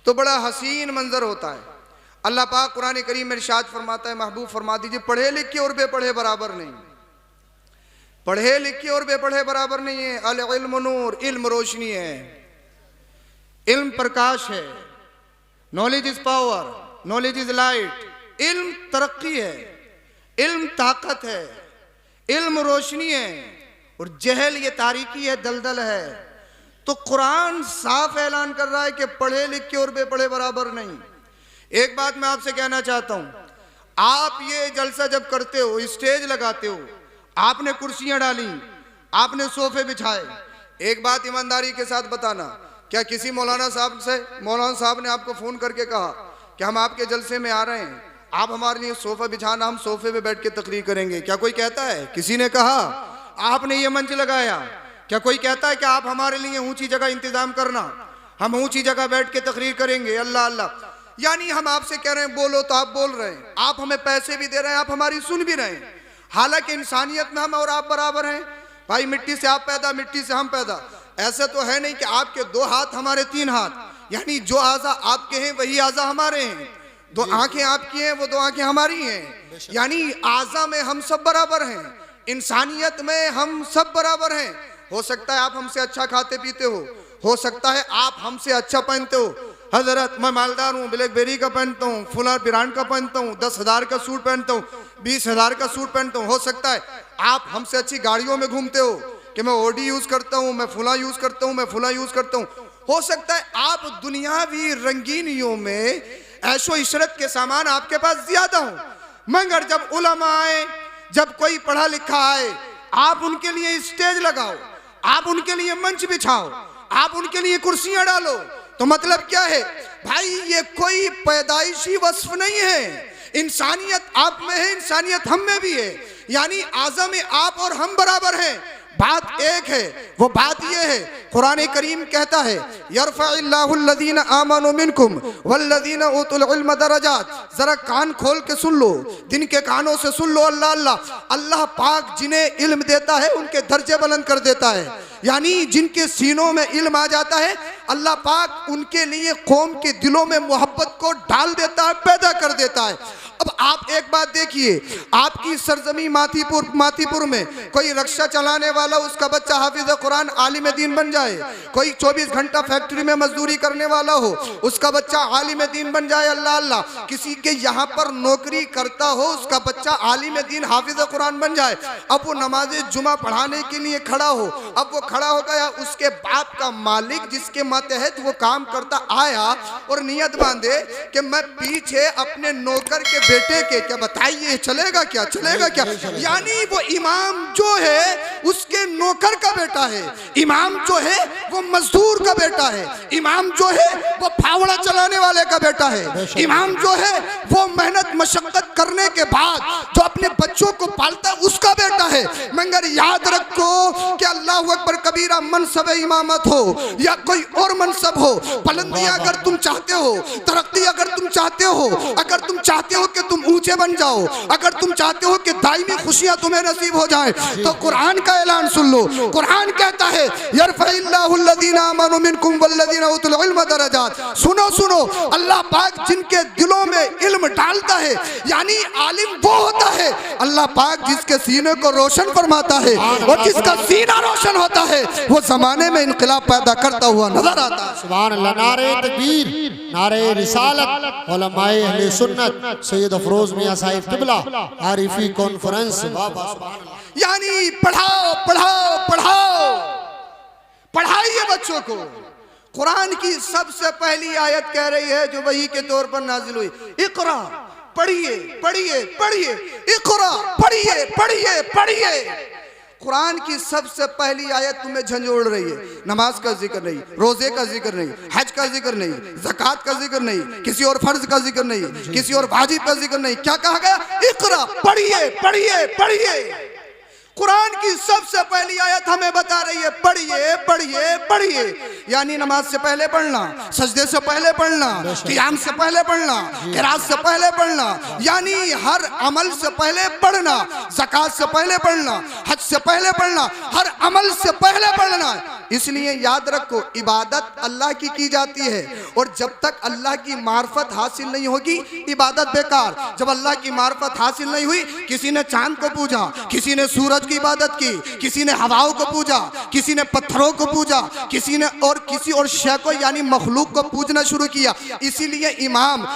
तो बड़ा हसीन मंजर होता है। अल्लाह पाक कुरान करीम में इरशाद फरमाता है, महबूब फरमा दीजिए, पढ़े लिखे और बेपढ़े बराबर नहीं, पढ़े लिखे और बेपढ़े बराबर नहीं है। अल इल्म नूर, इल्म रोशनी है, इल्म प्रकाश है। Knowledge is power, knowledge is light. इल्म तरक्की है, इल्म ताकत है, इल्म रोशनी है, और जहल ये तारीकी है, दलदल है। तो कुरान साफ ऐलान कर रहा है कि पढ़े लिखे और बेपढ़े बराबर नहीं। एक बात मैं आपसे कहना चाहता हूं, आप ये जलसा जब करते हो, स्टेज लगाते हो, आपने कुर्सियां डाली, आपने सोफे बिछाए, एक बात ईमानदारी के साथ बताना, क्या किसी मौलाना साहब ने आपको फोन करके कहा कि हम आपके जलसे में आ रहे हैं, आप हमारे लिए सोफा बिछाना, हम सोफे पे बैठ के तकरीर करेंगे? क्या कोई कहता है? किसी ने कहा? आपने ये मंच लगाया, क्या कोई कहता है कि आप हमारे लिए ऊंची जगह इंतजाम करना, हम ऊंची जगह बैठ के तकरीर करेंगे? अल्लाह अल्लाह। यानी हम आपसे कह रहे हैं बोलो तो आप बोल रहे हैं, आप हमें पैसे भी दे रहे हैं, आप हमारी सुन भी रहे हैं। हालांकि इंसानियत में हम और आप बराबर हैं। भाई मिट्टी से आप पैदा, मिट्टी से हम पैदा। ऐसा तो है नहीं कि आपके 2 हाथ हमारे 3 हाथ, यानी जो आज़ा आपके हैं वही आज़ा हमारे हैं। 2 आंखें आपकी हैं, वो 2 आंखें हमारी हैं। यानी आज़ा में हम सब बराबर हैं, इंसानियत में हम सब बराबर हैं। हो सकता है आप हमसे अच्छा खाते पीते हो सकता है आप हमसे अच्छा पहनते हो। हजरत मैं मालदार हूँ, ब्लैकबेरी का पहनता हूँ, फुला ब्रांड का पहनता हूँ, 10,000 का सूट पहनता हूँ, 20,000 का सूट पहनता हूँ। हो सकता है आप हमसे अच्छी गाड़ियों में घूमते हो कि मैं ओडी यूज करता हूँ, मैं फुला यूज करता हूँ, मैं फुला यूज करता हूँ। हो सकता है आप दुनियावी रंगीनियों में ऐशो इशरत के सामान आपके पास ज्यादा हो, मगर जब उलमा आए, जब कोई पढ़ा लिखा आए, आप उनके लिए स्टेज लगाओ, आप उनके लिए मंच बिछाओ, आप उनके लिए कुर्सियां डालो। तो मतलब क्या है भाई, ये कोई पैदाइशी वस्फ नहीं है, इंसानियत आप में है, इंसानियत हम में भी है। यानी आज़म में आप और हम बराबर हैं। बात एक है, वो बात ये है, कुरान करीम कहता है यरफ़इल्लाहुल्लज़ीना आमनु मिनकुम वल्लज़ीना उतुल इल्म दरजात। जरा कान खोल के सुन लो, दिन के कानों से सुन लो। अल्लाह अल्लाह, अल्लाह पाक जिन्हें इल्म देता है उनके दर्जे बुलंद कर देता है। यानी जिनके सीनों में इल्म आ जाता है, अल्लाह पाक उनके लिए कौम के दिलों में मोहब्बत को डाल देता है, पैदा कर देता है। अब आप एक बात देखिए, आपकी सरजमी मातीपुर में कोई रक्षा चलाने वाला, उसका बच्चा हाफिज कुरान आलिम दीन बन जाए, कोई 24 घंटा फैक्ट्री में मजदूरी करने वाला हो, उसका बच्चा आलिम दीन बन जाए। अल्लाह अल्लाह, किसी के यहाँ पर नौकरी करता हो, उसका बच्चा आलिम दीन हाफिज कुरान बन जाए। अब वो नमाज जुमा पढ़ाने के लिए खड़ा हो, अब वो खड़ा हो गया, उसके बाप का मालिक जिसके मातहत वो काम करता आया और नियत बांधे कि मैं पीछे अपने नौकर के बेटे के, क्या बताइए चलेगा क्या? चलेगा क्या? यानी वो इमाम जो है उसके नौकर का बेटा है, इमाम जो है वो मजदूर का बेटा है, इमाम जो है वो फावड़ा चलाने वाले का बेटा है, इमाम जो है वो मेहनत मशक्कत करने के बाद जो अपने बच्चों को पालता है उसका बेटा है। मगर याद रखो कि अल्लाह अकबर कबीरा मनसब इमामत हो या कोई और मनसब हो, बुलंदी अगर तुम चाहते हो, तरक्की अगर तुम चाहते हो, अगर तुम चाहते हो कि तुम ऊंचे बन जाओ, अगर तुम चाहते हो कि दायमी खुशियां तुम्हें नसीब हो जाए, तो कुरान का ऐलान सुन लो। कुरान कहता है यरफ़इल्लाहुल्लज़ीना आमनु मिनकुम वल्लज़ीना उतुल इल्म दरजात। सुनो सुनो, अल्लाह पाक जिनके दिलों में इल्म डालता है, यानी आलिम वो होता है अल्लाह पाक जिसके सीने को रोशन फरमाता है, और जिसका सीना रोशन होता है वो जमाने में इनकलाब पैदा करता हुआ नजर आता है। सुभान अल्लाह। नारे तकबीर, नारे रिसालत, उलमाए अहले सुन्नत सैयद अफरोज मियां साहिब किबला आरिफी कॉन्फ्रेंस। यानी पढ़ाओ पढ़ाओ पढ़ाओ, पढ़ाइए बच्चों को। कुरान की सबसे पहली आयत कह रही है जो वही के तौर पर नाजिल हुई, इक़रा, पढ़िए पढ़िए पढ़िए, इक़रा, पढ़िए पढ़िए पढ़िए। कुरान की सबसे पहली आयत तुम्हें झंझोड़ रही है। नमाज का जिक्र नहीं, रोजे का जिक्र नहीं, हज का जिक्र नहीं, ज़कात का जिक्र नहीं, किसी और फर्ज का जिक्र नहीं, किसी और वाजिब का जिक्र नहीं। क्या कहा गया? इक़रा, पढ़िए पढ़िए पढ़िए। कुरान की सबसे पहली आयत हमें बता रही है पढ़िए पढ़िए पढ़िए। यानी नमाज से पहले पढ़ना, सजदे से पहले पढ़ना, क़ियाम से पहले पढ़ना, क़िरात से पहले पढ़ना, यानी हर अमल से पहले पढ़ना, ज़कात से पहले पढ़ना, हज से पहले पढ़ना, हर अमल से पहले पढ़ना। इसलिए याद रखो इबादत अल्लाह की जाती है, और जब तक अल्लाह की मार्फत हासिल नहीं होगी इबादत बेकार। जब अल्लाह की मार्फत हासिल नहीं हुई, किसी ने चांद को पूजा, किसी ने सूरज की इबादत की, किसी ने हवाओं को पूजा, किसी ने पत्थरों को पूजा, किसी ने और किसी और शय को यानी मखलूक को पूजना शुरू किया। इसीलिए इमाम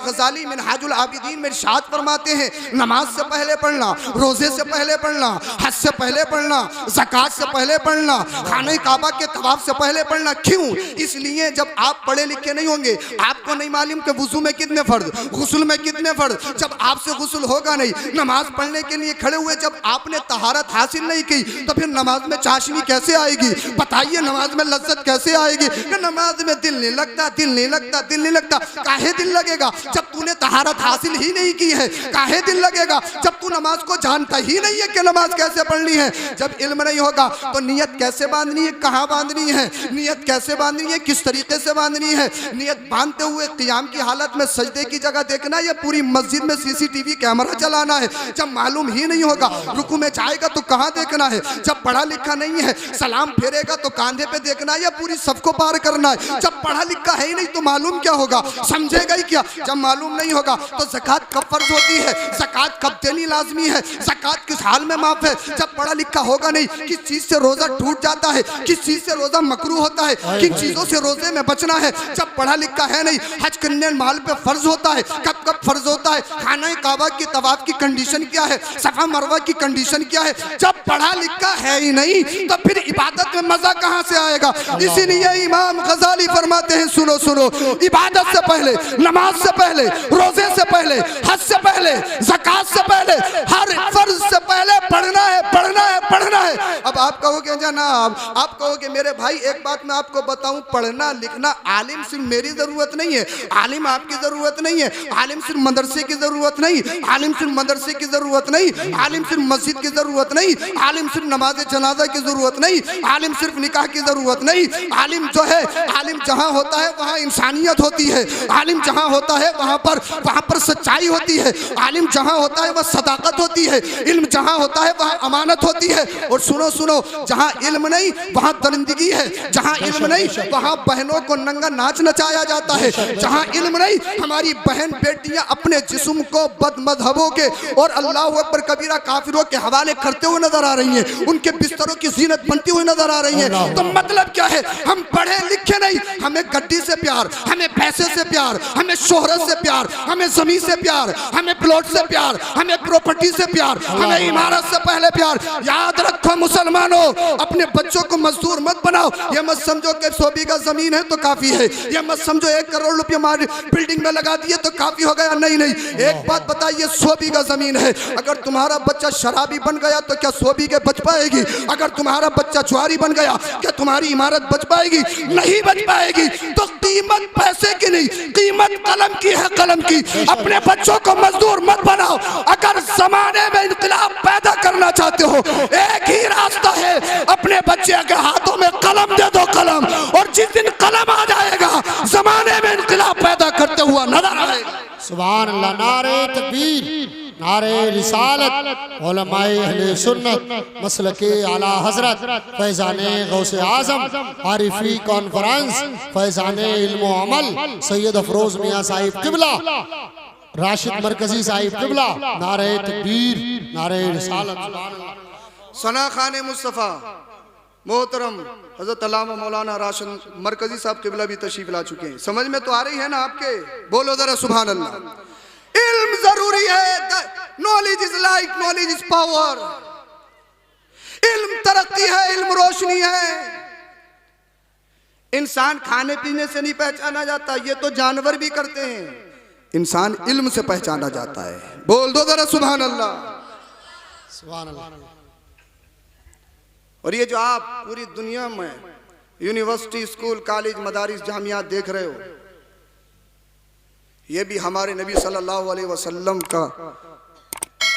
गजाली मिनहाजुल आबिदीन में इरशाद फरमाते हैं, नमाज से पहले पढ़ना, रोजे से पहले पढ़ना, हज से पहले पढ़ना, ज़कात से पहले पढ़ना, खाने काबा के तवाफ से पहले पढ़ना। क्यों? इसलिए जब आप पढ़े लिखे नहीं होंगे, आपको नहीं मालूम कि वुजू में कितने फर्ज, गुस्ल में कितने फर्ज, जब आपसे गुस्ल होगा नहीं, नमाज पढ़ने के लिए खड़े हुए जब आपने तहारत हासिल नहीं की, तो फिर नमाज में चाशनी कैसे आएगी? बताइए, नमाज में लज्जत कैसे आएगी? कि नमाज में दिल नहीं लगता, दिल नहीं लगता, दिल नहीं लगता। काहे दिल लगेगा जब तूने तहारत हासिल ही नहीं की है? काहे दिल लगेगा जब तू नमाज को जानता ही नहीं है कि नमाज कैसे पढ़नी है? जब इल्म नहीं होगा तो नियत कैसे बांधनी है, कहाँ बांधनी है, नियत कैसे बांधनी है, किस तरीके से बांधनी है? नियत बांधते हुए क़ियाम की हालत में सजदे की जगह देखना या पूरी मस्जिद में सीसीटीवी कैमरा चलाना है? जब मालूम ही नहीं होगा, रुकू में जाएगा तो कहाँ देखना है? जब पढ़ा लिखा नहीं है, सलाम फेरेगा तो कांधे पे देखना है या पूरी सबको पार करना है? जब पढ़ा लिखा है ही नहीं तो मालूम क्या होगा, समझेगा ही क्या? जब मालूम नहीं होगा तो ज़कात कब फर्ज होती है, ज़कात कब देनी लाजमी है, ज़कात किस हाल में माफ है? जब पढ़ा लिखा होगा नहीं, किस चीज से रोजा टूट जाता है, किस चीज से रोजा मकरू होता है, किन चीजों से रोजे में बचना है, जब पढ़ा लिखा है नहीं, हज करने माल पे फर्ज होता है, कब कब फर्ज होता है, खाना काबा की तवाफ की कंडीशन क्या है, सफा मरवा की कंडीशन क्या है? जब पढ़ा लिखा है ही नहीं तो फिर इबादत में मजा कहां से आएगा? इसीलिए इमाम गजाली फरमाते हैं, सुनो सुनो, इबादत से पहले, नमाज से पहले, रोजे से पहले, हज से पहले, ज़कात से पहले, हर फर्ज से पहले पढ़ना है, पढ़ना है, पढ़ना है। अब आप कहोगे जनाब, आप कहोगे मेरे भाई एक बात मैं आपको बताऊं, पढ़ना लिखना आलिम सिर्फ मेरी जरूरत नहीं है, आलिम आपकी जरूरत नहीं है, आलिम सिर्फ मदरसे की जरूरत नहीं, आलिम सिर्फ मदरसे की जरूरत नहीं, आलिम सिर्फ मस्जिद की जरूरत नहीं, आलिम सिर्फ नमाज जनाजा की जरूरत नहीं, आलिम सिर्फ निकाह की जरूरत नहीं। आलिम जो है, आलिम जहाँ होता है वहाँ इंसानियत होती है, आलिम जहाँ होता है वहाँ पर सच्चाई होती है, आलिम जहाँ होता है वह सदाकत होती है, इल्म जहाँ होता है वहाँ अमानत होती है। और सुनो सुनो, जहाँ इल्म नहीं वहाँ दरिंदगी है, जहाँ इल्म नहीं वहाँ बहनों को नंगा नाच नचाया जाता है, जहाँ इल्म नहीं हमारी बहन बेटियां अपने जिस्म को बदमज़हबों के और अल्लाह अकबर कबीरा काफिरों के हवाले करते हुए नजर आ रही हैं, उनके बिस्तरों की जीनत बनती हुई नजर आ रही है। तो मतलब क्या है? हम पढ़े लिखे नहीं, हमें गड्डी से प्यार, हमें पैसे से प्यार, हमें शोहरत से प्यार, हमें जमीन से प्यार, हमें प्लॉट से प्यार, हमें प्रॉपर्टी से प्यार, हमें इमारत से पहले प्यार। याद रखो मुसलमानों, अपने बच्चों को मजदूर मत बनाओ। ये मत समझो कि 100 बीघा जमीन है तो काफी है, ये मत समझो 1 करोड़ रुपये हमारी बिल्डिंग में लगा दिए तो काफी हो गया। नहीं नहीं, एक बात बताइए, 100 बीघा जमीन है, अगर तुम्हारा बच्चा शराबी बन गया तो क्या 100 बीघे बच पाएगी? अगर तुम्हारा बच्चा जुआरी बन गया क्या तुम्हारी इमारत बच पाएगी? नहीं बच पाएगी। तो कीमत पैसे की नहीं, कीमत कलम की है, कलम की। अपने बच्चों को मजदूर मत बनाओ। अगर जमाने में इंकलाब पैदा करना चाहते हो, एक ही रास्ता है, अपने बच्चे के हाथों में कलम दे दो, कलम। और जिस दिन कलम आ जाएगा, जमाने में इंकलाब पैदा करते हुआ नजर आएगा। सुभान अल्लाह। नारे तकबीर, नारे रिसालत, उलमाए अहले सुन्नत मसलके आला हजरत फैज़ाने गौसे आज़म आरिफी कॉन्फ्रेंस फैज़ाने इल्म व अमल सैयद अफरोज मियाँ साहिब किबला राशिद मरकजी साहिब किबला। नारे तकबीर, नारे रिसालत। सना खान मुस्तफ़ा मोहतरम हजरत अल्लामा मौलाना राशिद मरकजी साहब किबला भी तशरीफ ला चुके हैं। समझ में तो आ रही है ना आपके? बोलो जरा सुभान अल्लाह। इल्म जरूरी है, knowledge is light, knowledge is power. इल्म तरक्की है, इल्म रोशनी है। इंसान खाने पीने से नहीं पहचाना जाता, ये तो जानवर भी करते हैं। इंसान इल्म से पहचाना जाता है। बोल दो जरा सुभान अल्लाह, सुभान अल्लाह। और ये जो आप पूरी दुनिया में यूनिवर्सिटी, स्कूल, कॉलेज, मदारिस, जामियात देख रहे हो, ये भी हमारे नबी सल्लल्लाहु अलैहि वसल्लम का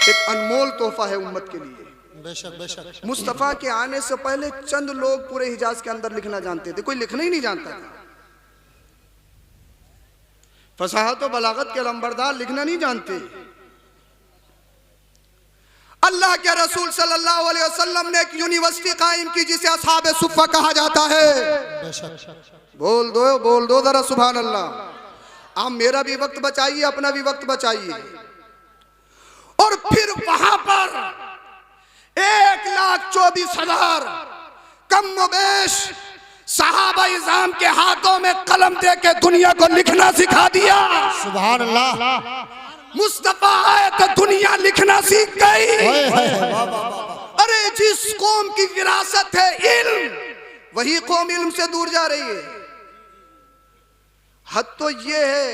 एक अनमोल तोहफा है उम्मत के लिए। बेशक बेशक। मुस्तफ़ा के आने से पहले चंद लोग पूरे हिजाज के अंदर लिखना जानते थे, कोई लिखना ही नहीं जानता था। फसाहत और बलागत के लंबरदार लिखना नहीं जानते। अल्लाह के रसूल सल्लल्लाहु अलैहि वसल्लम ने एक यूनिवर्सिटी कायम की जिसे असहाबे सुफ़्फ़ा कहा जाता है। बोल दो जरा सुभान अल्लाह। आप मेरा भी वक्त बचाइए, अपना भी वक्त बचाइए। और फिर वहां पर 1,24,000 कम बेश सहाबा इज़ाम के हाथों में कलम दे के दुनिया को लिखना सिखा दिया। सुभान अल्लाह। मुस्तफा आए तो दुनिया लिखना सीख गई। अरे जिस कौम की विरासत है इल्म, वही कौम इल्म से दूर जा रही है। हद तो ये है,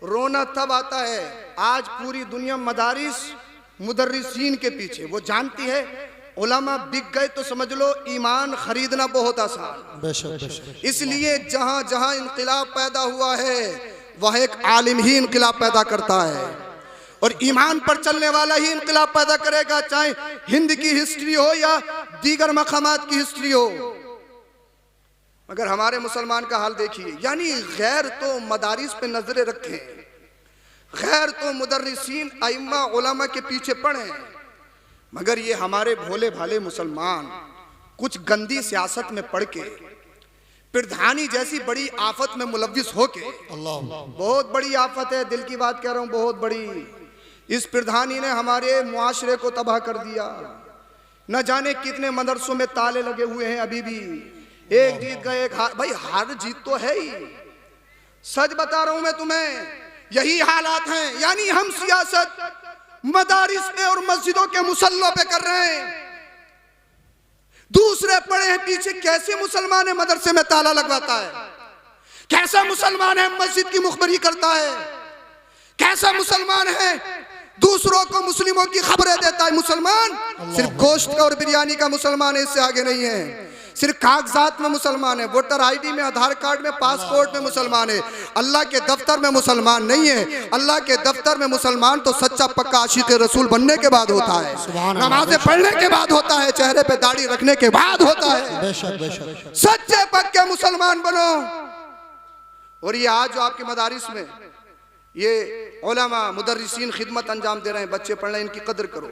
रोना तब आता है आज पूरी दुनिया मदारिस मुदर्रिसीन के पीछे। वो जानती है उलमा बिक गए तो समझ लो ईमान खरीदना बहुत आसान। इसलिए जहां जहां इनकलाब पैदा हुआ है वह एक आलिम ही इनकलाब पैदा करता है, और ईमान पर चलने वाला ही इनकलाब पैदा करेगा, चाहे हिंद की हिस्ट्री हो या दीगर मकामात की हिस्ट्री हो। मगर हमारे मुसलमान का हाल देखिए, यानी गैर तो मदारिस पे नजरें रखें, गैर तो मुदर्रिसीन अइम्मा उलमा के पीछे पड़े, मगर ये हमारे भोले भाले मुसलमान कुछ गंदी सियासत में पड़ के, प्रधानी जैसी बड़ी आफत में मुलव्विस होके, बहुत बड़ी आफत है, दिल की बात कह रहा हूं, बहुत बड़ी। इस प्रधानी ने हमारे मुआशरे को तबाह कर दिया। न जाने कितने मदरसों में ताले लगे हुए हैं अभी भी। एक जीत गए, एक हार। भाई हार जीत तो है ही, सच बता रहा हूं मैं तुम्हें, यही हालात हैं। यानी हम सियासत मदारिस पे और मस्जिदों के मुसल्लों पे कर रहे हैं, दूसरे पड़े हैं पीछे। कैसे मुसलमान है मदरसे में ताला लगवाता है, कैसा मुसलमान है मस्जिद की मुखबरी करता है, कैसा मुसलमान है दूसरों को मुस्लिमों की खबरें देता है। मुसलमान सिर्फ गोश्त का और बिरयानी का मुसलमान है, इससे आगे नहीं है। सिर्फ कागजात में मुसलमान है, वोटर आईडी में, आधार कार्ड में, पासपोर्ट में मुसलमान है, अल्लाह के दफ्तर में मुसलमान नहीं है। अल्लाह के दफ्तर में मुसलमान तो सच्चा पक्का आशिक रसूल बनने के बाद होता है, नमाज़ें पढ़ने के बाद होता है, चेहरे पे दाढ़ी रखने के बाद होता है। सच्चे पक्के मुसलमान बनो। और ये आज जो आपके मदारिस में ये उलमा मुदर्रिसीन खिदमत अंजाम दे रहे हैं, बच्चे पढ़ रहे हैं, इनकी कदर करो,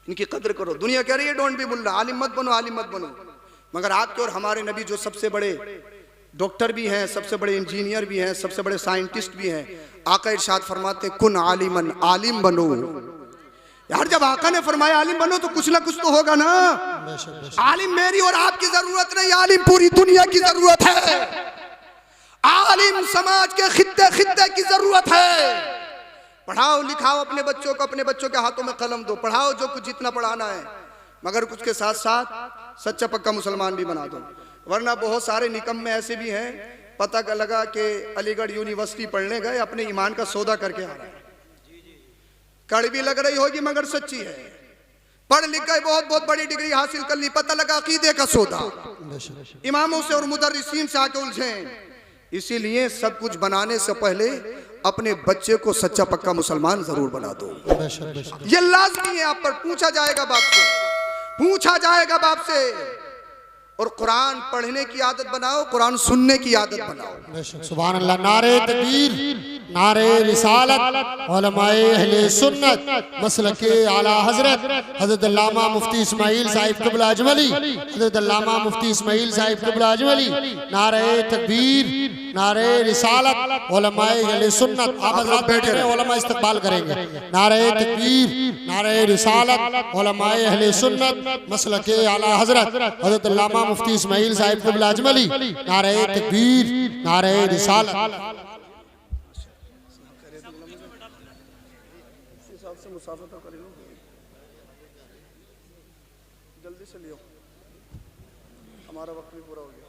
इनकी कदर करो। दुनिया कह रही है डोंट बी बुल्ला, आलिम मत बनो, आलिम मत बनो। मगर आपके और हमारे नबी जो सबसे बड़े डॉक्टर भी हैं, सबसे बड़े इंजीनियर भी हैं, सबसे बड़े साइंटिस्ट भी हैं, आका इरशाद फरमाते कुन आलिमन, आलिम बनो। यार जब आका ने फरमाया आलिम बनो तो कुछ ना कुछ तो होगा ना। आलिम मेरी और आपकी जरूरत नहीं, आलिम पूरी दुनिया की जरूरत है। आलिम समाज के खित्ते खित्ते की जरूरत है। पढ़ाओ लिखाओ अपने बच्चों को, अपने बच्चों के हाथों में कलम दो, पढ़ाओ जो कुछ जितना पढ़ाना है, मगर कुछ के साथ साथ सच्चा पक्का मुसलमान भी बना दो। वरना बहुत सारे निकम्मे ऐसे भी हैं, पता का लगा कि अलीगढ़ यूनिवर्सिटी पढ़ने गए, अपने ईमान का सौदा करके आ रहे हैं। कड़वी लग रही होगी मगर सच्ची है। पढ़ लिख गए, बहुत बहुत बड़ी डिग्री हासिल कर ली, पता लगा अकीदे का सौदा, इमामों से और मुदर्रिसीन से आके उलझे। इसीलिए सब कुछ बनाने से पहले अपने बच्चे को सच्चा पक्का मुसलमान जरूर बना दो। ये लाजमी है, आप पर पूछा जाएगा बाप से, पूछा जाएगा बाप से। और कुरान पढ़ने की आदत बनाओ, कुरान सुनने की आदत बनाओ। सुभान अल्लाह। नारे तकबीर, नारे रिसालत, उलमाए अहले सुन्नत, मसलके आला हजरत हजरत अल्लामा मुफ्ती इस्माइल साहिब क़िबला अजमली, हजरत अल्लामा मुफ्ती इस्माइल साहिब क़िबला अजमली। नारे तकबीर, नारे रिसालत, उलमाए अहले सुन्नत। आप हजरत बैठे रहे, उलमा इस्तकबाल करेंगे। नारे तकबीर, नारे रिसालत, उलमाए अहले सुन्नत, मसलके आला हजरत हजरत अल्लामा मुफ्ती इस्माइल साहिब क़िबला अजमली। नारे तकबीर, नारे रिसालत। जल्दी से लियो, हमारा वक्त भी पूरा हो गया।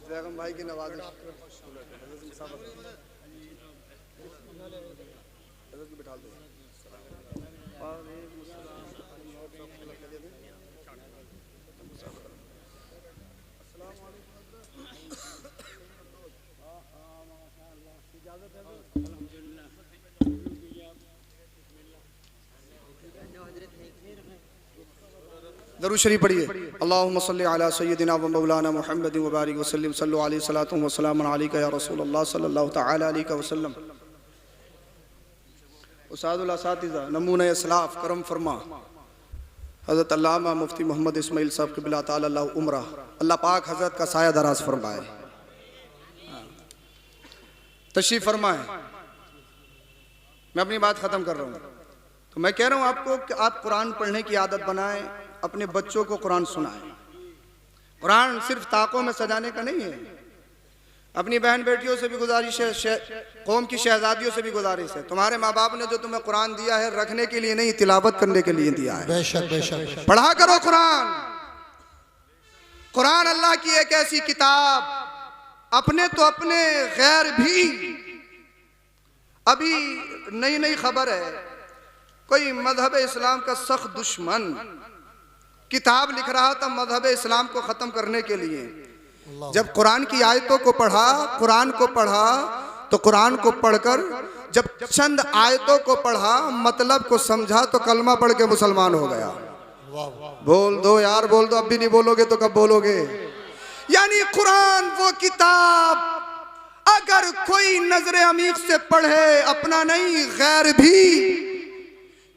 जैगम भाई की नवाज़िश बिठा दो। दरूद शरीफ पढ़िए। अल्लाहुम्मा सल्लि अला सय्यिदिना व मौलाना मुहम्मद व बारिक व सल्लिम सल्लु अलैहि सलातु व सलाम अलैका या रसूलल्लाह सल्लल्लाहु तआला अलैहि वसल्लम। उस्तादुल असातिज़ा नमूना इस्लाफ करम फरमा हज़रत अल्लामा मुफ्ती मोहम्मद इस्माइल साहब क़िबला ताला उम्रा, अल्लाह पाक हज़रत का साया दराज फरमाए, तशरीफ़ फरमाए। मैं अपनी बात ख़त्म कर रहा हूँ। तो मैं कह रहा हूँ आपको कि आप कुरान पढ़ने की आदत बनाएं, अपने बच्चों को कुरान सुनाएं। कुरान सिर्फ ताकों में सजाने का नहीं है। अपनी बहन बेटियों से भी गुजारिश है, कौम की शहजादियों से भी गुजारिश है, तुम्हारे माँ बाप ने जो तुम्हें कुरान दिया है रखने के लिए नहीं, तिलावत करने के लिए दिया है। बेशक बेशक पढ़ा करो कुरान। कुरान अल्लाह की एक ऐसी किताब, अपने तो अपने गैर भी। अभी नई नई खबर है, कोई मजहब इस्लाम का सख्त दुश्मन किताब लिख रहा था मजहब इस्लाम को ख़त्म करने के लिए। जब कुरान की आयतों को पढ़ा, कुरान को पढ़ा, तो कुरान को पढ़कर जब चंद आयतों को पढ़ा, मतलब को समझा, तो कलमा पढ़ के मुसलमान हो गया। बोल दो यार, बोल दो। अब भी नहीं बोलोगे तो कब बोलोगे? यानी कुरान वो किताब अगर कोई नजरे अमीक से पढ़े, अपना नहीं गैर भी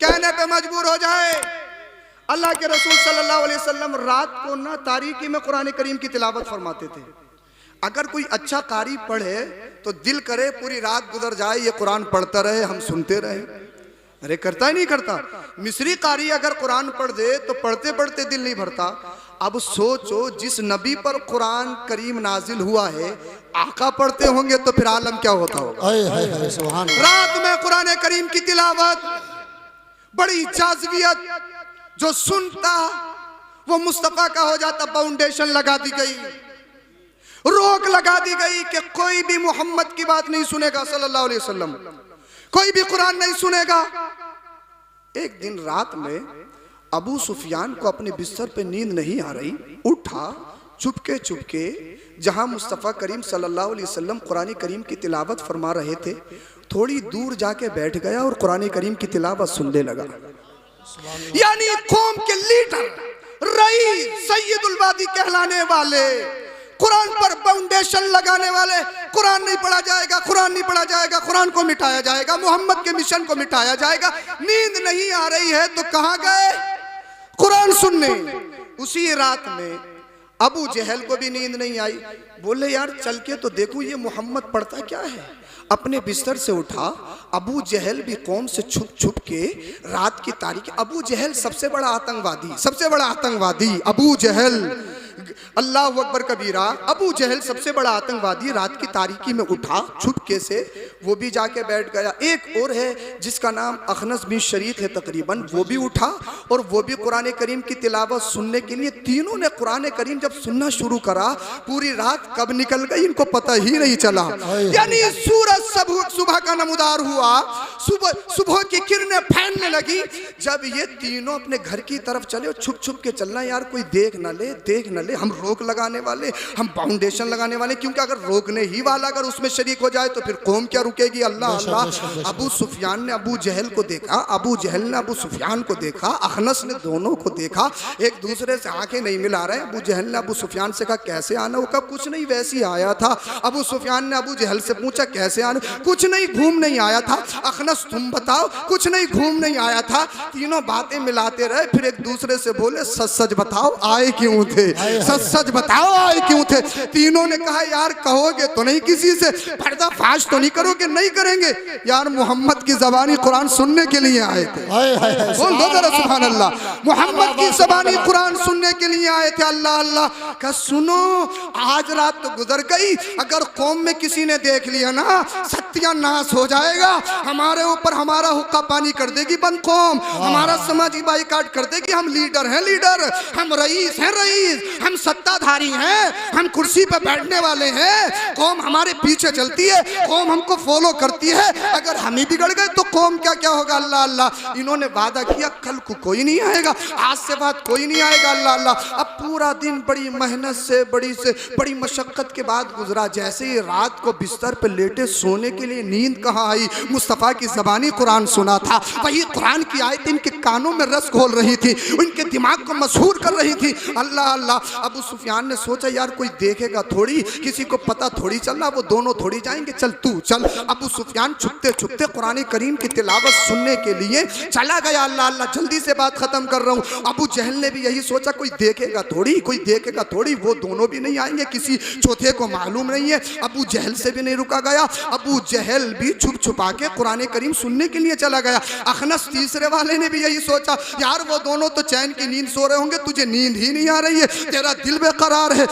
कहने पे मजबूर हो जाए। अल्लाह के रसूल सल्लल्लाहु अलैहि वसल्लम रात को ना तारीकी में कुरान करीम की तिलावत फरमाते थे। अगर कोई अच्छा कारी पढ़े तो दिल करे पूरी रात गुजर जाए, ये कुरान पढ़ता रहे, हम सुनते रहे। अरे करता ही नहीं करता। मिस्री कारी अगर कुरान पढ़ दे तो पढ़ते पढ़ते दिल नहीं भरता। अब सोचो, जिस नबी पर कुरान करीम नाजिल हुआ है आका पढ़ते होंगे तो फिर आलम क्या होता होगा। सुभान। रात में कुरान करीम की तिलावत, बड़ी जाज़बियत, जो सुनता वो मुस्तफा का हो जाता। फाउंडेशन लगा दी गई, रोक लगा दी गई कि कोई भी मोहम्मद की बात नहीं सुनेगा सल्लल्लाहु अलैहि वसल्लम, कोई भी कुरान नहीं सुनेगा। एक दिन रात में अबू सुफियान को अपने बिस्तर पे नींद नहीं आ रही, उठा चुपके चुपके, जहां मुस्तफा करीम सल्लल्लाहु अलैहि वसल्लम कुरान करीम की तिलावत फरमा रहे थे, थोड़ी दूर जाके बैठ गया और कुरान करीम की तिलावत सुनने लगा। यानी कौम के लीडर, रईस, सैयदुल वादी कहलाने वाले, कुरान पर फाउंडेशन लगाने वाले, कुरान नहीं पढ़ा जाएगा, कुरान नहीं पढ़ा जाएगा, कुरान को मिटाया जाएगा, मोहम्मद के मिशन को मिटाया जाएगा। नींद नहीं आ रही है तो कहां गए? कुरान सुनने। उसी रात में अबू जहल को भी नींद नहीं आई। बोले यार चल के तो देखूं ये मोहम्मद पढ़ता क्या है। अपने बिस्तर से उठा, अबू जहल भी कौम से छुप छुप के रात की तारीख। अबू जहल सबसे बड़ा आतंकवादी, सबसे बड़ा आतंकवादी अबू जहल, अल्लाह अकबर कबीरा। अबू जहल सबसे बड़ा आतंकवादी रात की तारीकी में उठा छुपके से, वो भी जाके बैठ गया। एक और है जिसका नाम अखनस बिन शरीक है तकरीबन, वो भी उठा और वो भी कुरान करीम की तिलावत सुनने के लिए। तीनों ने कुरान करीम जब सुनना शुरू करा, पूरी रात कब निकल गई इनको पता ही नहीं चला। यानी सूरज सुबह का नमूदार हुआ, सुबह की किरणें फैलने लगी। जब ये तीनों अपने घर की तरफ चले, छुप छुप के चलना यार, कोई देख न ले, देख न ले, हम रोक लगाने वाले, हम फाउंडेशन लगाने वाले, क्योंकि अगर रोकने ही वाला अगर उसमें शरीक हो जाए तो फिर कौम क्या रुकेगी। अल्लाह अल्लाह। अबू सुफियान ने अबू जहल को देखा, अबू जहल ने अबू सुफियान को देखा, अखनस ने दोनों को देखा, एक दूसरे से आंखें नहीं मिला रहे। अबू जहल ने अबू सुफियान से कहा कैसे आना? वो कहा कुछ नहीं, वैसे ही आया था। अबू सुफियान ने अबू जहल से पूछा कैसे आना? कुछ नहीं, घूम नहीं आया था। अखनस तुम बताओ? कुछ नहीं, घूम नहीं आया था। तीनों बातें मिलाते रहे, फिर एक दूसरे से बोले सच सच बताओ आए क्यों थे, सच सच बताओ आए क्यों थे। तीनों ने कहा यार कहोगे तो नहीं, किसी से पर्दाफाश तो नहीं करोगे? नहीं करेंगे यार, मोहम्मद की ज़बानी कुरान सुनने के लिए आए थे। बोल दो जरा सुभान अल्लाह। मोहम्मद की ज़बानी कुरान सुनने के लिए आए थे। अल्लाह अल्लाह का सुनो, आज रात तो गुजर गई, अगर कौम में किसी ने देख लिया ना सत्यानाश हो जाएगा। हमारे ऊपर हमारा हुक्का पानी कर देगी बंद कौम, हमारा समाजी बाइकाट कर देगी। हम लीडर हैं लीडर, हम रईस हैं रईस, हम सत्ताधारी हैं, हम कुर्सी पर बैठने वाले हैं, कौम हमारे पीछे चलती है, कौम हमको फॉलो करती है, अगर हम ही बिगड़ गए तो कौम क्या क्या होगा। अल्लाह अल्लाह, इन्होंने वादा किया कल को कोई नहीं आएगा, आज से बाद कोई नहीं आएगा। अल्लाह अल्लाह, अब पूरा दिन बड़ी मेहनत से बड़ी मशक्कत के बाद गुजरा। जैसे ही रात को बिस्तर पे लेटे सोने के लिए नींद कहाँ आई, मुस्तफ़ा की ज़बानी कुरान सुना था, वही कुरान की आयत इनके कानों में रस घोल रही थी, उनके दिमाग को मशहूर कर रही थी। अल्लाह अल्लाह, अबू सुफियान ने सोचा यार कोई देखेगा थोड़ी, किसी को पता थोड़ी चल रहा, वो दोनों थोड़ी जाएंगे, चल तू चल। अबू सुफियान छुपते छुपते कुरान करीम की तिलावत सुनने के लिए चला गया। अल्लाह अल्लाह, जल्दी से बात खत्म कर रहा हूँ। अबू जहल ने भी यही सोचा कोई देखेगा थोड़ी, कोई देखेगा थोड़ी, वो दोनों भी नहीं आएंगे, किसी चौथे को मालूम नहीं है। अबू जहल से भी नहीं रुका गया, अबू जहल भी छुप छुपा के कुरान करीम सुनने के लिए चला गया। अखनस तीसरे वाले ने भी यही सोचा यार वो दोनों तो चैन की नींद सो रहे होंगे, तुझे नींद ही नहीं आ रही है, तेरा दिल बेकरार है,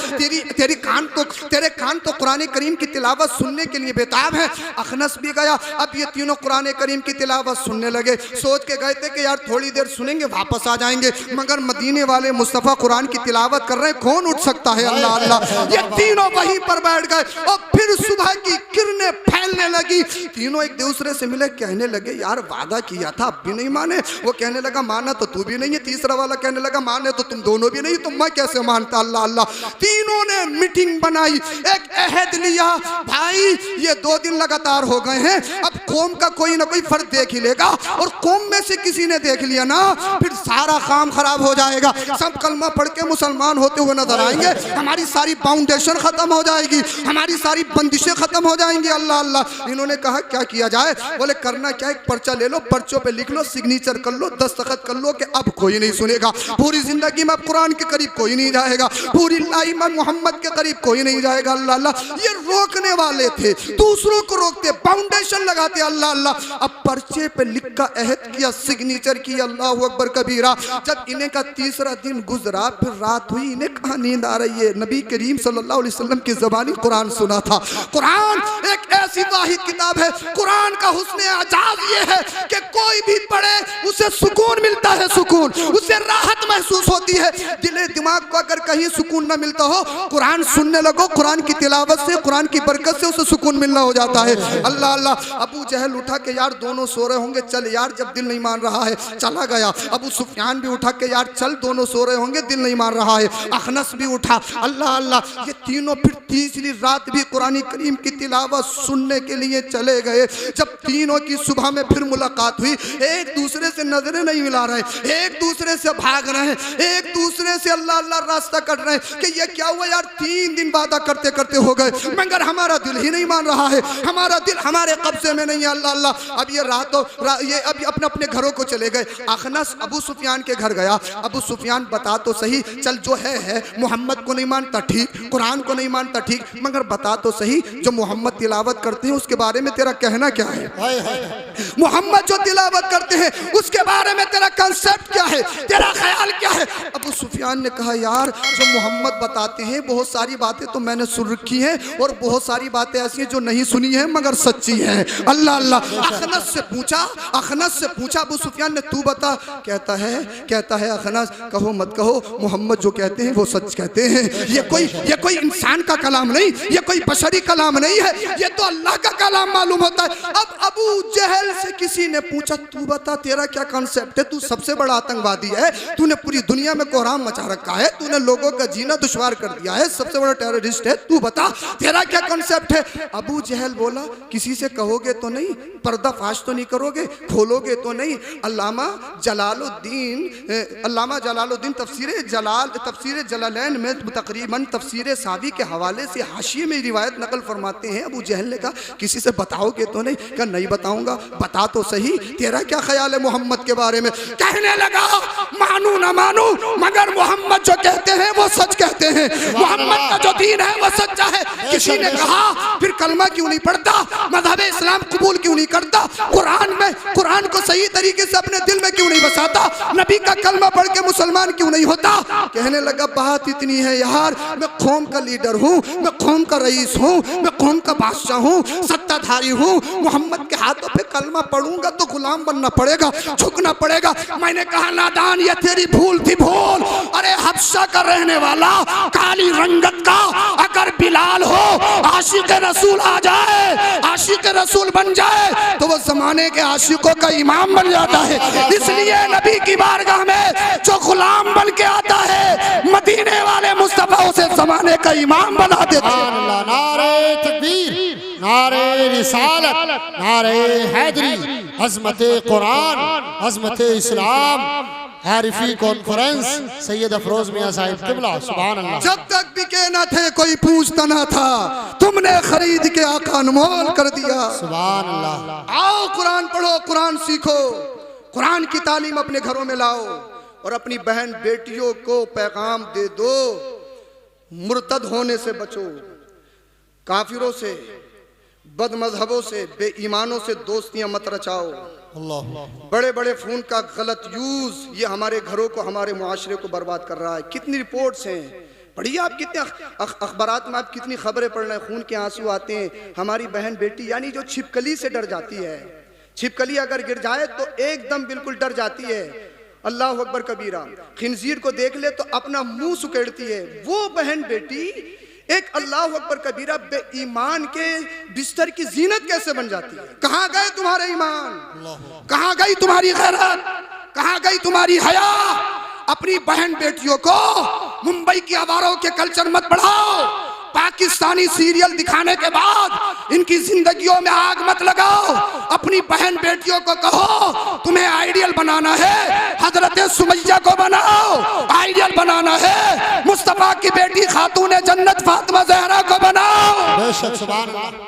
तेरे कान तो कुरान करीम की तिलावत सुनने के लिए बेताब है। अखनस भी गया। अब ये तीनों कुरान करीम की तिलावत सुनने लगे। सोच के गए थे कि यार थोड़ी देर सुनेंगे वापस आ जाएंगे, मगर मदीने वाले मुस्तफ़ा कुरान की तिलावत कर रहे हैं, कौन उठ सकता है। अल्लाह अल्लाह, ये तीनों वहीं पर बैठ गए और फिर सुबह की किरणें फैलने लगी। तीनों एक दूसरे से मिले, कहने लगे यार वादा किया था अब भी नहीं माने। वो कहने लगा माना तो तू भी नहीं है, तीसरा वाला कहने लगा माने तो तुम दोनों भी नहीं, तो मैं कैसे मानता। अल्लाह अल्लाह, तीनों ने मीटिंग बनाई, एक अहद लिया, भाई ये 2 दिन लगातार हो गए हैं, अब कौम का कोई ना कोई फर्द देख ही लेगा, और कौम में से किसी ने देख लिया ना फिर सारा काम खराब हो जाएगा, सब कलमा पढ़ के मुसलमान होते हुए नजर आएंगे, हमारी सारी फाउंडेशन खत्म हो जाएगी, हमारी सारी बंदिशें खत्म हो जाएंगी। अल्लाह अल्लाह, इन्होंने कहा क्या किया जाए। बोले करना क्या, एक पर्चा ले लो, पर्चों पे लिख लो, सिग्नेचर कर लो, दस्तखत कर लो कि अब कोई नहीं सुनेगा, पूरी जिंदगी में अब कुरान के करीब कोई नहीं जाएगा, पूरी लाइफ में मोहम्मद के करीब कोई नहीं जाएगा। अल्लाह अल्लाह, ये रोकने वाले थे, दूसरों को रोकते, फाउंडेशन लगाते। अल्लाह अल्लाह, अब पर्चे पे लिख का अहद किया, सिग्नेचर किया, अल्लाह अकबर कबीरा। जब इन्हें का तीसरा दिन गुजरा, फिर रात हुई, इन्हें कहाँ नींद आ रही है, नबी करीम सल्लल्लाहु अलैहि वसल्लम की ज़बानी कुरान सुना था। कुरान एक ऐसी वाहिद किताब है, कुरान का हुस्न आजाज ये है कि कोई भी पढ़े उसे सुकून मिलता है, सुकून, उसे राहत महसूस होती है। दिले दिमाग को अगर कहीं सुकून ना मिलता हो, कुरान सुनने लगो, कुरान की तिलावत से, कुरान की बरकत से उसे सुकून मिलना हो जाता है। अल्लाह अल्लाह, अबू जहल उठा के यार दोनों सो रहे होंगे, चल यार जब दिल नहीं मान रहा है, चला गया। अबू सुफियान भी उठा के यार चल दोनों सो रहे होंगे, दिल नहीं मान रहा है। अखनस भी उठा। अल्लाह अल्लाह, ये तीनों फिर तीसरी रात भी कुरान करीम की तिलावत सुनने के लिए चले गए। जब तीनों की सुबह में फिर मुलाकात हुई, एक दूसरे से नजरें नहीं मिला रहे, एक दूसरे से भाग रहे हैं, एक दूसरे से अल्लाह अल्लाह रास्ता कट रहे हैं कि ये क्या हुआ यार, 3 दिन वादा करते करते हो गए, मगर हमारा दिल ही नहीं मान रहा है, हमारा दिल हमारे कब्जे में नहीं है। अल्लाह अल्लाह, अब ये ये अभी अपने अपने घरों को चले गए। अखनस अबू सुफियान के घर गया। अबू सुफियान बता तो सही, चल जो है मोहम्मद को नहीं मानता ठीक, कुरान को नहीं मानता ठीक, मगर बता तो सही जो मोहम्मद तिलावत करते हैं उसके बारे में तेरा कहना क्या है। मोहम्मद जो तिलावत करते हैं उसके बारे में तेरा कंसेप्ट क्या है, तेरा ख्याल क्या है। अबू सुफियान ने कहा यार जो मोहम्मद बताते हैं बहुत सारी बातें तो मैंने सुन रखी हैं, और बहुत सारी बातें ऐसी हैं जो नहीं सुनी हैं मगर सच्ची हैं। अल्लाह अल्लाह, अखनस से पूछा अबू सुफियान ने, तू बता। कहता है अखनस, कहो मत कहो, मोहम्मद जो कहते हैं वो सच कहते हैं, ये कोई इंसान का कलाम नहीं, ये कोई बशरी कलाम नहीं है, ये तो अल्लाह का कलाम मालूम होता है। अब अबू जहल से किसी ने पूछा तू बता तेरा क्या कॉन्सेप्ट है, तू सबसे बड़ा आतंकवादी है, तूने पूरी दुनिया में कोहराम मचा रखा है, तूने लोगों का जीना दुश्वार कर दिया है, सबसे बड़ा टेररिस्ट है, तू बता तेरा क्या कॉन्सेप्ट है। अबू जहल बोला किसी से कहोगे तो नहीं, पर्दाफाश तो नहीं करोगे, खोलोगे तो नहीं। अल्लामा जलालुद्दीन तफसीर जलालैन में तकरीबन तफसीर सावी के हवाले से हाशिए में रिवायत नकल फरमाते हैं, अबू जहल ने कहा किसी से बताओगे तो नहीं। कहा नहीं बताऊंगा, बता तो सही तेरा क्या ख्याल है मोहम्मद के बारे में। कहने लगा मानू ना मानू मगर मोहम्मद जो कहते हैं वो सच कहते हैं, मोहम्मद का जो दीन है वो सच्चा है। किसी ने कहा फिर कलमा क्यों नहीं पढ़ता, मज़हब इस्लाम कबूल क्यों नहीं करता, कुरान को सही तरीके से अपने दिल में क्यों नहीं बसाता, नबी का कलमा पढ़ के मुसलमान क्यों नहीं होता। कहने लगा बात इतनी है यार, मैं कौम का लीडर हूँ, मैं कौम का रईस हूँ, मैं कौम का बादशाह हूँ, सत्ताधारी हूँ, मोहम्मद के हाथों पे कलमा पढ़ूंगा तो गुलाम बनना पड़ेगा, झुकना पड़ेगा। मैंने कहा नादान, ये तेरी भूल थी, भूल। अरे हबशा का रहने वाला, काली रंगत का अगर बिलाल हो, आशिक रसूल आ जाए, आशिक रसूल बन जाए तो वो जमाने के आशिकों का इमाम बन जाता है। इसलिए नबी की बारगाह में जो गुलाम बन के आता है, मदीने वाले मुस्तफा उसे जमाने का इमाम बना देते हैं। नारे तकबीर, नारे रिसालत, नारे हैदरी, अज़मत कुरान, अज़मत इस्लाम, आरिफी कॉन्फ्रेंस, सैयद अफरोज मियां साहिब किबला, सुभान अल्लाह। जब तक बिके न थे कोई पूछता न था, तुमने खरीद के आका अनमोल कर दिया, सुभान अल्लाह। आओ कुरान पढ़ो, कुरान सीखो, कुरान की तालीम अपने घरों में लाओ और अपनी बहन बेटियों को पैगाम दे दो, मुर्तद होने से बचो, काफिरों से, बदमजहबों से, बेईमानों से दोस्तियां मत रचाओ। बड़े बड़े फोन का गलत यूज ये हमारे घरों को, हमारे मुआशरे को बर्बाद कर रहा है। कितनी रिपोर्ट्स हैं, पढ़िए आप, कितने अखबारात में आप कितनी खबरें पढ़ रहे हैं, खून के आंसू आते हैं। हमारी बहन बेटी यानी जो छिपकली से डर जाती है, छिपकली अगर गिर जाए तो एकदम बिल्कुल डर जाती है, अल्लाह अकबर कबीरा, खिंजीर को देख ले तो अपना मुंह सुकेड़ती है, वो बहन बेटी एक अल्लाह अकबर कबीरा बेईमान के बिस्तर की जीनत कैसे बन जाती है। कहाँ गए तुम्हारे ईमान, कहाँ गई तुम्हारी गैरत, कहाँ गई तुम्हारी हया। अपनी बहन बेटियों को मुंबई की आवारों के कल्चर मत बढ़ाओ, पाकिस्तानी सीरियल दिखाने के बाद इनकी जिंदगियों में आग मत लगाओ। अपनी बहन बेटियों को कहो तुम्हें आइडियल बनाना है, हजरत सुमैया को बनाओ, आइडियल बनाना है मुस्तफा की बेटी खातून जन्नत फातिमा ज़हरा को बनाओ।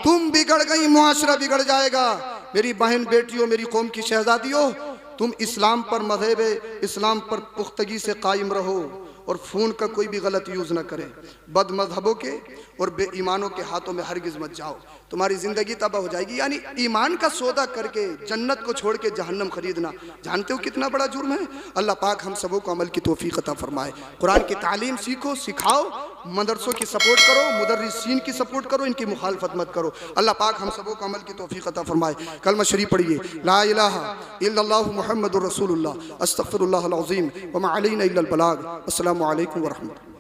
तुम बिगड़ गई, मुआशरा बिगड़ जाएगा। मेरी बहन बेटियों, मेरी कौम की शहजादियों, तुम इस्लाम पर, मज़हब इस्लाम पर पुख्तगी से कायम रहो और फ़ोन का कोई भी गलत यूज़ ना करें। बद मजहबों के और बेईमानों के हाथों में हरगिज़ मत जाओ, तुम्हारी ज़िंदगी तबाह हो जाएगी। यानी ईमान का सौदा करके जन्नत को छोड़ के जहन्नम खरीदना, जानते हो कितना बड़ा जुर्म है। अल्लाह पाक हम सबों को अमल की तौफीक अता फरमाए। कुरान की तालीम सीखो, सिखाओ, मदरसों की सपोर्ट करो, मुदर्रिसीन की सपोर्ट करो, इनकी मुखालफत मत करो। अल्लाह पाक हम सबों को अमल की तौफीक अता फरमाए। कलमा शरीफ पढ़िए, ला इलाहा इल्लल्लाहु मुहम्मदुर रसूलुल्लाह, अस्तगफिरुल्लाहल अज़ीम व मा अलैना इल्लल बलाग। अस्सलामु अलैकुम व रहमतुल्लाह।